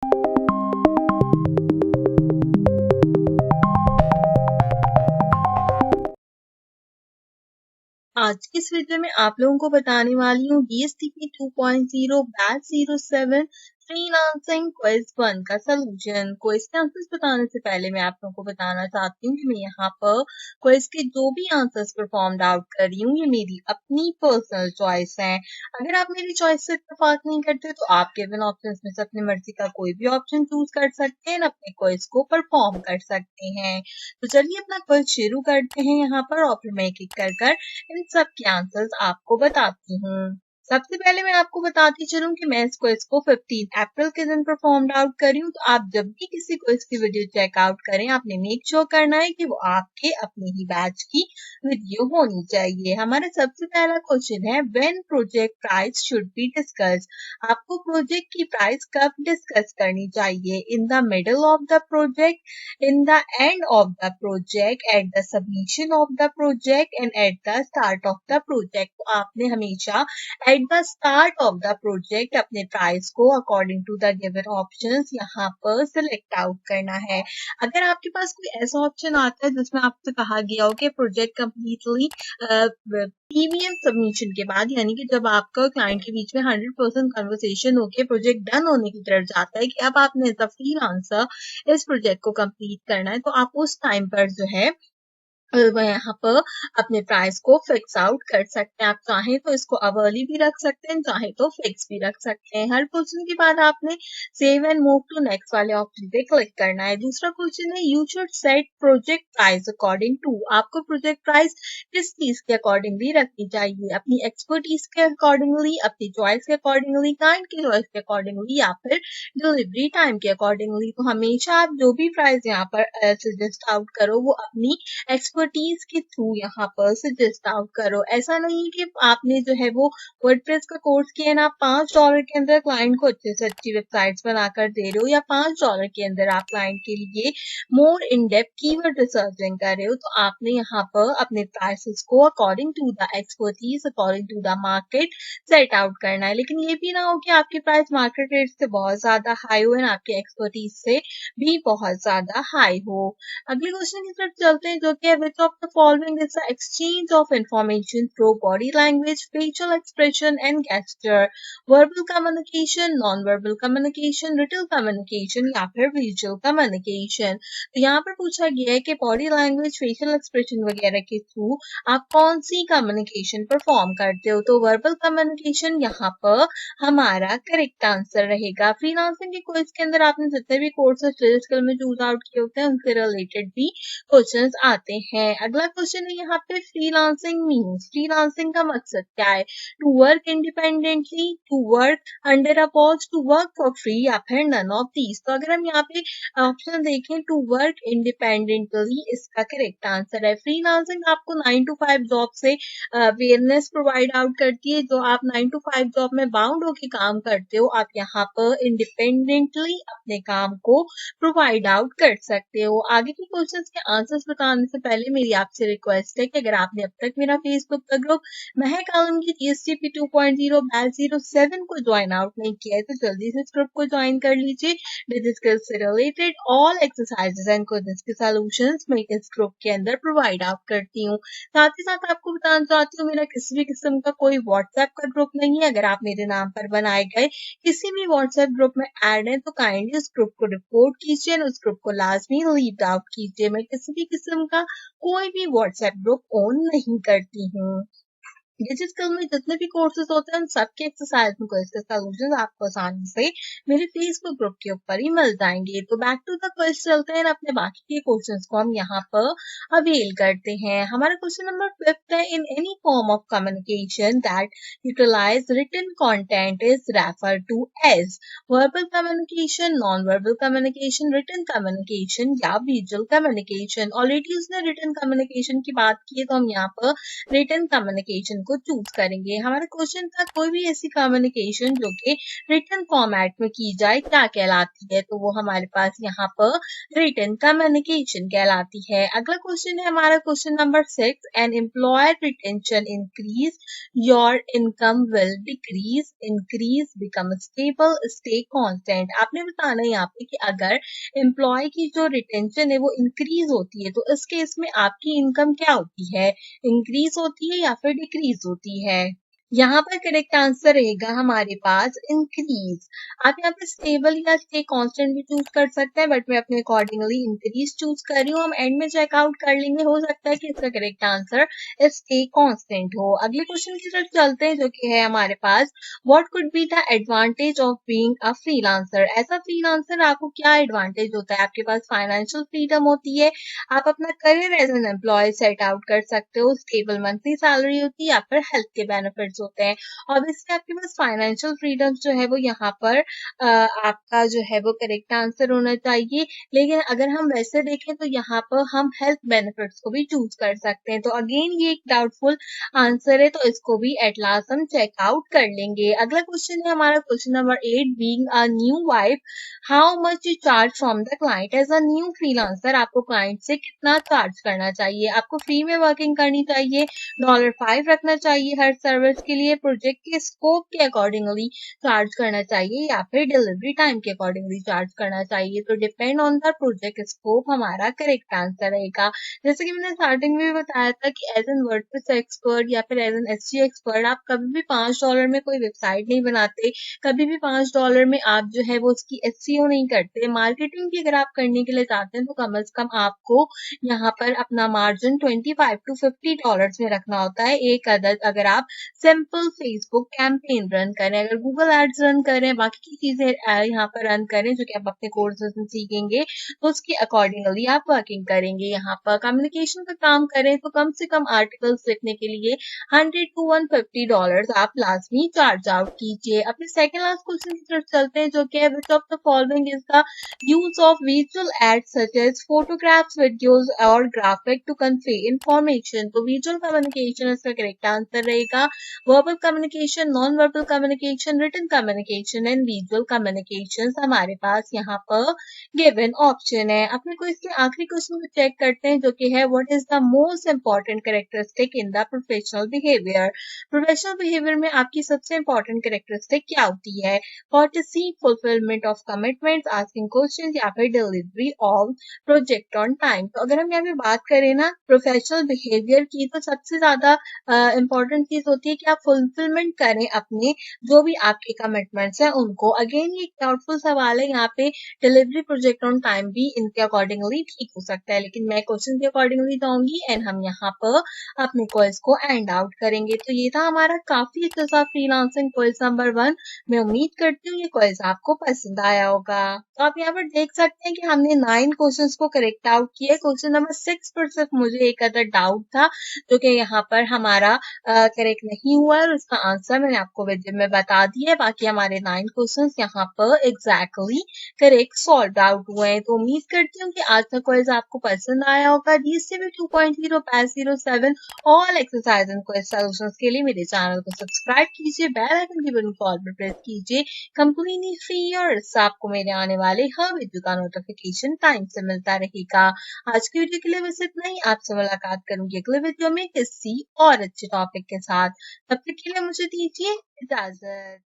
आज की इस वीडियो में आप लोगों को बताने वाली हूँ DSTP 2.0 बैच 07 फ्रीलांसिंग क्विज 1 का सलूशन। क्विज के आंसर्स बताने से पहले मैं आप लोगों को बताना चाहती हूँ कि मैं यहाँ पर क्विज के जो भी आंसर्स परफॉर्म्ड आउट कर रही हूँ ये मेरी अपनी पर्सनल चॉइस है। अगर आप मेरी चॉइस से इत्तेफाक नहीं करते तो आप गिवन ऑप्शंस में से अपनी मर्जी का कोई भी ऑप्शन चूज कर सकते हैं, अपने क्विज को परफॉर्म कर सकते हैं। तो चलिए अपना क्विज शुरू करते हैं यहाँ पर, और फिर मैं एक एक कर इन सब के आंसर्स आपको बताती हूँ। सबसे पहले मैं आपको बताती चलूं कि मैं इस क्विज को 15 अप्रैल के दिन परफॉर्म्ड आउट करी हूँ। तो आप जब भी किसी क्विज की वीडियो चेकआउट करें, आपने मेक श्योर करना है कि वो आपके अपने ही बैच की वीडियो होनी चाहिए। हमारा सबसे पहला क्वेश्चन है, when project price should be discuss. आपको प्रोजेक्ट की प्राइस कब डिस्कस करनी चाहिए? In the middle of the project, in the end of the project, at the submission of the project and at the start of the project। तो आपने हमेशा at the start of the project अपने price को according to the given options यहाँ पर select out करना है। अगर आपके पास कोई ऐसा ऑप्शन आता है जिसमें आपसे कहा गया हो कि प्रोजेक्ट कम्प्लीटली PVM सबमिशन के बाद, यानी कि जब आपका क्लाइंट के बीच में 100% कन्वर्सेशन होकर प्रोजेक्ट डन होने की तरफ जाता है कि अब आपने एज अ फ्रीलांसर इस प्रोजेक्ट को कंप्लीट करना है, तो आप उस टाइम पर जो है वह यहाँ पर अपने प्राइस को फिक्स आउट कर सकते हैं। आप चाहें तो इसको अवर्ली भी रख सकते हैं, चाहे तो फिक्स भी रख सकते हैं। हर क्वेश्चन के बाद आपने save and move to next वाले ऑप्शन पे क्लिक करना है। दूसरा क्वेश्चन है, you should set project price according to. आपको प्रोजेक्ट प्राइस किस चीज के अकॉर्डिंगली रखनी चाहिए? अपनी एक्सपर्टीज के अकॉर्डिंगली, अपनी चॉइस के अकॉर्डिंगली, क्लाइंट की चॉइस के अकॉर्डिंगली, या फिर डिलीवरी टाइम के अकॉर्डिंगली। तो हमेशा आप जो भी प्राइस यहाँ पर सजेस्ट आउट करो वो अपनी एक्सपर्टीज के थ्रू यहाँ पर सजेस्ट आउट करो। ऐसा नहीं कि आपने जो है वो वर्डप्रेस का कोर्स किया ना, आप $5 के अंदर क्लाइंट को अच्छे से अच्छी वेबसाइट्स बनाकर दे रहे हो, या $5 के अंदर आप क्लाइंट के लिए मोर इन डेप्थ कीवर्ड रिसर्चिंग कर रहे हो, तो आपने यहाँ पर अपने प्राइसेस को according to the expertise, according to the market set out करना है। लेकिन ये भी ना हो कि आपकी प्राइस मार्केट रेट से बहुत ज्यादा हाई हो और आपकी एक्सपर्टीज से भी बहुत ज्यादा हाई हो। अगले क्वेश्चन की तरफ चलते हैं, जो कि है, which of the following is the exchange of information through body language, facial expression and gesture? verbal communication, non-verbal communication, written communication या फिर visual communication। तो यहाँ पर पूछा गया है कि बॉडी लैंग्वेज, फेशियल एक्सप्रेशन वगैरह के थ्रू आप कौन सी कम्युनिकेशन परफॉर्म करते हो? तो वर्बल कम्युनिकेशन यहाँ पर हमारा करेक्ट आंसर रहेगा। फ्रीलांसिंग के कोर्स के अंदर आपने जितने भी कोर्सेज फिजिकल में चूज आउट किए होते हैं उनसे रिलेटेड भी क्वेश्चंस आते हैं। अगला क्वेश्चन है यहाँ पे, फ्रीलांसिंग मीन्स, फ्रीलांसिंग का मकसद क्या है? To work independently, to work under a boss, to work for free, या फिर नन ऑफ दीज। तो अगर हम यहाँ पे ऑप्शन देखें, टू वर्क इंडिपेंडेंटली इसका करेक्ट आंसर है। फ्रीलांसिंग आपको 9 to 5 जॉब से अवेयरनेस प्रोवाइड आउट करती है। जो आप 9 to 5 जॉब में बाउंड होके काम करते हो, आप यहाँ पर इंडिपेंडेंटली अपने काम को प्रोवाइड आउट कर सकते हो। आगे के क्वेश्चंस के आंसर्स बताने से पहले मेरी आपसे रिक्वेस्ट है कि अगर आपने अब तक मेरा फेसबुक का ग्रुप महक आलमगीर DSTP 2.0 बैच 07 को ज्वाइन आउट नहीं किया है तो जल्दी से इस ग्रुप को ज्वाइन कर लीजिए। डिजिटल स्किल्स से related all exercises and questions के सॉल्यूशंस मैं इस ग्रुप के अंदर प्रोवाइड आउट करती हूँ। साथ ही साथ आपको बताना चाहती हूँ, मेरा किसी भी किस्म का कोई व्हाट्सएप का ग्रुप नहीं है। अगर आप मेरे नाम पर बनाए गए किसी भी व्हाट्सएप ग्रुप में ऐड है तो काइंडली उस ग्रुप को रिपोर्ट कीजिए और उस ग्रुप को लाजमी लीव आउट कीजिए। मैं किसी भी किस्म का कोई भी व्हाट्सएप ग्रुप ऑन नहीं करती हूँ। डिजिटल में जितने भी कोर्सेज होते हैं उन सबके एक्सरसाइज में क्वेश्चन के सॉल्यूशंस आपको आसानी से मेरे फेसबुक ग्रुप के ऊपर ही मिल जाएंगे। तो बैक टू द क्वेश्चन चलते हैं, अपने बाकी के क्वेश्चंस को हम यहाँ पर अवेल करते हैं। हमारा क्वेश्चन नंबर 5 है, in any form of communication that utilize written content is refer to as verbal communication, non verbal communication, written communication या विजुअल कम्युनिकेशन। ऑलरेडी उसने रिटन कम्युनिकेशन की बात की है तो हम यहाँ पर रिटन कम्युनिकेशन को चूज करेंगे। हमारा क्वेश्चन था कोई भी ऐसी कम्युनिकेशन जो कि रिटन फॉर्मेट में की जाए क्या कहलाती है, तो वो हमारे पास यहाँ पर रिटन कम्युनिकेशन कहलाती है। अगला क्वेश्चन है हमारा question number 6, an employer retention increase your income will decrease, increase, become stable, stay constant. आपने बताना है यहाँ पे कि अगर एम्प्लॉय की जो रिटेंशन है वो इंक्रीज होती है तो इस केस में आपकी इनकम क्या होती है, इंक्रीज होती है या फिर डिक्रीज होती है। यहाँ पर करेक्ट आंसर रहेगा हमारे पास इंक्रीज। आप यहाँ पे स्टेबल या स्टे कांस्टेंट भी चूज कर सकते हैं, बट मैं अपने अकॉर्डिंगली इंक्रीज चूज कर रही हूँ। हम एंड में चेकआउट कर लेंगे, हो सकता है कि इसका करेक्ट आंसर स्टे कांस्टेंट हो। अगले क्वेश्चन की तरफ चलते हैं जो कि है हमारे पास, what could be the advantage of being a freelancer. ऐसा फ्रीलांसर आपको क्या एडवांटेज होता है, आपके पास फाइनेंशियल फ्रीडम होती है, आप अपना career as an employ set out कर सकते हो, स्टेबल मंथली सैलरी होती है या फिर हेल्थ के बेनिफिट्स होते हैं। ऑब्वियसली आपके पास फाइनेंशियल फ्रीडम जो है वो यहाँ पर आपका जो है वो करेक्ट आंसर होना चाहिए। लेकिन अगर हम वैसे देखें तो यहाँ पर हम हेल्थ बेनिफिट्स को भी चूज कर सकते हैं, तो अगेन ये एक डाउटफुल आंसर है, तो इसको भी एट लास्ट हम चेकआउट कर लेंगे। अगला क्वेश्चन है हमारा question number 8, being a new wife how much you charge from the client. As a new freelancer आपको क्लाइंट से कितना चार्ज करना चाहिए, आपको फ्री में वर्किंग करनी चाहिए, $5 रखना चाहिए हर सर्विस के लिए, प्रोजेक्ट के स्कोप के अकॉर्डिंगली चार्ज करना चाहिए या फिर डिलीवरी टाइम के अकॉर्डिंगली चार्ज करना चाहिए। तो depend on the project scope हमारा करेक्ट आंसर रहेगा। जैसे कि मैंने स्टार्टिंग में भी बताया था कि एज एन वर्डप्रेस एक्सपर्ट या फिर एज एन एसईओ एक्सपर्ट आप कभी भी $5 में कोई वेबसाइट नहीं बनाते, कभी भी $5 में आप जो है वो उसकी एसईओ नहीं करते। मार्केटिंग भी अगर आप करने के लिए चाहते हैं तो कम से कम आपको यहाँ पर अपना मार्जिन $25 to $50 में रखना होता है एक अदद। अगर आप सिंपल फेसबुक कैंपेन रन करें, अगर गूगल एड्स रन करें, बाकी की चीजें यहाँ पर रन करें जो कि आप अपने कोर्सेज में सीखेंगे, तो उसके अकॉर्डिंगली आप वर्किंग करेंगे। यहाँ पर कम्युनिकेशन का काम करें तो कम से कम आर्टिकल्स लिखने के लिए $100 to $150 आप लाजमी चार्ज आउट कीजिए। अपने सेकंड लास्ट क्वेश्चन की तरफ चलते हैं जो कि है, which of the following is the use of visual aids such as photographs, videos और ग्राफिक टू कन्वे इंफॉर्मेशन। तो विजुअल कम्युनिकेशन इसका करेक्ट आंसर रहेगा, verbal communication, non verbal communication, written communication and visual communication हमारे पास यहाँ पर given option है। अपने को इसके आखिरी क्वेश्चन को चेक करते हैं जो कि है, what is the most important characteristic in the professional behaviour. Professional behaviour में आपकी सबसे इंपॉर्टेंट कैरेक्टरिस्टिक क्या होती है, courtesy, fulfillment of commitments, asking questions या फिर delivery of project on time. तो अगर हम यहाँ पे बात करें ना प्रोफेशनल बिहेवियर की, तो सबसे ज्यादा इंपॉर्टेंट चीज होती है कि आप फुलफिलमेंट करें अपने जो भी आपके कमिटमेंट्स हैं उनको। अगेन ये डाउटफुल सवाल है, यहाँ पे डिलीवरी प्रोजेक्ट ऑन टाइम भी इनके अकॉर्डिंगली ठीक हो सकता है, लेकिन मैं क्वेश्चन के अकॉर्डिंगली जाऊंगी एंड हम यहाँ पर अपने क्विज को एंड आउट करेंगे। तो ये था हमारा काफी अच्छा सा फ्रीलांसिंग क्विज नंबर 1। मैं उम्मीद करती हूँ ये क्विज आपको पसंद आया होगा। तो आप यहाँ पर देख सकते हैं कि हमने 9 क्वेश्चंस को करेक्ट आउट किया। क्वेश्चन नंबर 6 पर सिर्फ मुझे एक अदर डाउट था जो कि यहाँ पर हमारा करेक्ट नहीं हुआ है और उसका आंसर मैंने आपको वीडियो में बता दिया है। बाकी हमारे 9 क्वेश्चंस यहाँ पर एग्जैक्टली करेक्ट सॉल्व आउट हुए हैं। तो उम्मीद करती हूँ कि आज का क्विज आपको पसंद आया होगा। DSCB 2.0 batch 07 all exercise and quiz solutions के लिए मेरे चैनल को सब्सक्राइब कीजिए, बेल आइकन के बटन को ऑल पर प्रेस कीजिए, कंप्लीटली फ्री और इससे आपको मेरे आने वाले हर वीडियो का नोटिफिकेशन टाइम से मिलता रहेगा। आज की वीडियो के लिए बस इतना ही। आपसे मुलाकात करूंगी अगले वीडियो में किसी और अच्छे टॉपिक के साथ। तब तक के लिए मुझे दीजिए इजाजत।